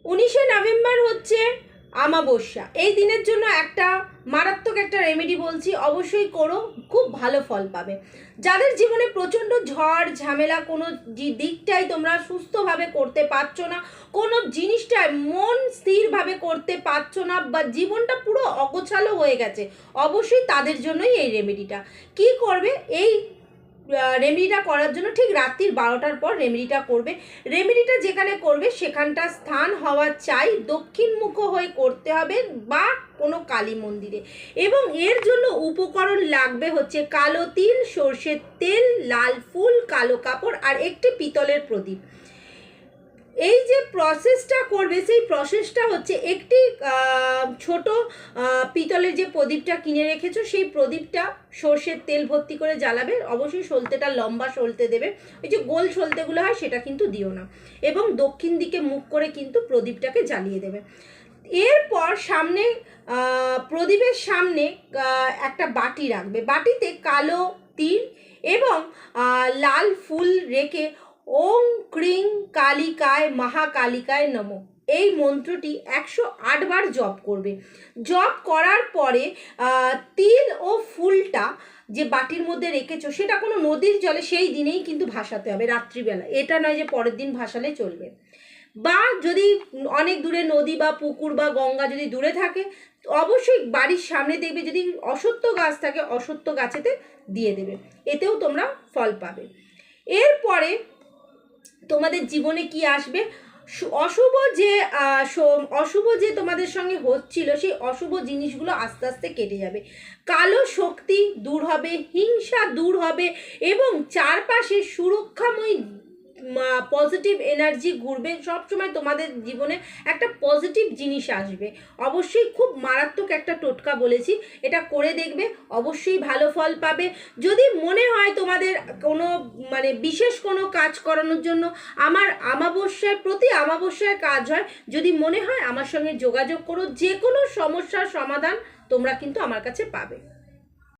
19শে November হচ্ছে আমাবস্যা। এই দিনের জন্য একটা মারাত্মক একটা রেমেডি বলছি, অবশ্যই করো, খুব ভালো ফল পাবে। যাদের জীবনে প্রচণ্ড ঝড় ঝামেলা, কোনো দিকটাই তোমরা সুস্থভাবে করতে পারছো না, কোনো জিনিসটায় মন স্থিরভাবে করতে পারছো না, বা জীবনটা পুরো অগোছালো হয়ে গেছে, অবশ্যই তাদের জন্যই এই রেমেডিটা। কি করবে? এই রেমেডিটা করার জন্য ঠিক রাত্রির 12টার পর রেমেডিটা করবে। রেমেডিটা যেখানে করবে সেখানটা স্থান হওয়া চাই দক্ষিণমুখ হয়ে করতে হবে, বা কোনো কালী মন্দিরে। এবং এর জন্য উপকরণ লাগবে হচ্ছে কালো তিল, সর্ষের তেল, লাল ফুল, কালো কাপড় আর একটি পিতলের প্রদীপ। এই যে প্রসেসটা করবে, সেই প্রসেসটা হচ্ছে একটি ছোট পিতলের যে প্রদীপটা কিনে রেখেছো, সেই প্রদীপটা সর্ষের তেল ভর্তি করে জ্বালাবে। অবশ্যই সলতেটা লম্বা সলতে দেবে, ওই যে গোল সলতেগুলো হয় সেটা কিন্তু দিও না। এবং দক্ষিণ দিকে মুখ করে কিন্তু প্রদীপটাকে জ্বালিয়ে দেবে। এরপর সামনে প্রদীপের সামনে একটা বাটি রাখবে, বাটিতে কালো তিল এবং লাল ফুল রেখে ওম ক্রিং কালিকায় মহাকালিকায় নমঃ এই মন্ত্রটি 108 বার জপ করবে। জপ করার পরে তিল ও ফুলটা যে বাটির মধ্যে রেখেছো সেটা কোনো নদীর জলে সেই দিনেই কিন্তু ভাসাতে হবে, রাত্রিবেলা। এটা নয় যে পরের দিন ভাসালে চলবে। বা যদি অনেক দূরে নদী বা পুকুর বা গঙ্গা যদি দূরে থাকে, অবশ্যই বাড়ির সামনে দেখবে যদি অশ্বত্থ গাছ থাকে, অশ্বত্থ গাছেতে দিয়ে দেবে, এতেও তোমরা ফল পাবে। এরপরে তোমাদের জীবনে কি আসবে? অশুভ যে তোমাদের সঙ্গে হচ্ছিল, সেই অশুভ জিনিসগুলো আস্তে আস্তে কেটে যাবে, কালো শক্তি দূর হবে, হিংসা দূর হবে এবং চারপাশে সুরক্ষাময় পজিটিভ এনার্জি ঘুরবে। সবসময় তোমাদের জীবনে একটা পজিটিভ জিনিস আসবে। অবশ্যই খুব মারাত্মক একটা টোটকা বলেছি, এটা করে দেখবে, অবশ্যই ভালো ফল পাবে। যদি মনে হয় তোমাদের কোনো বিশেষ কোনো কাজ করানোর জন্য, আমার প্রতি আমাবস্যায় কাজ হয়, যদি মনে হয় আমার সঙ্গে যোগাযোগ করো, যে কোনো সমস্যার সমাধান তোমরা কিন্তু আমার কাছে পাবে।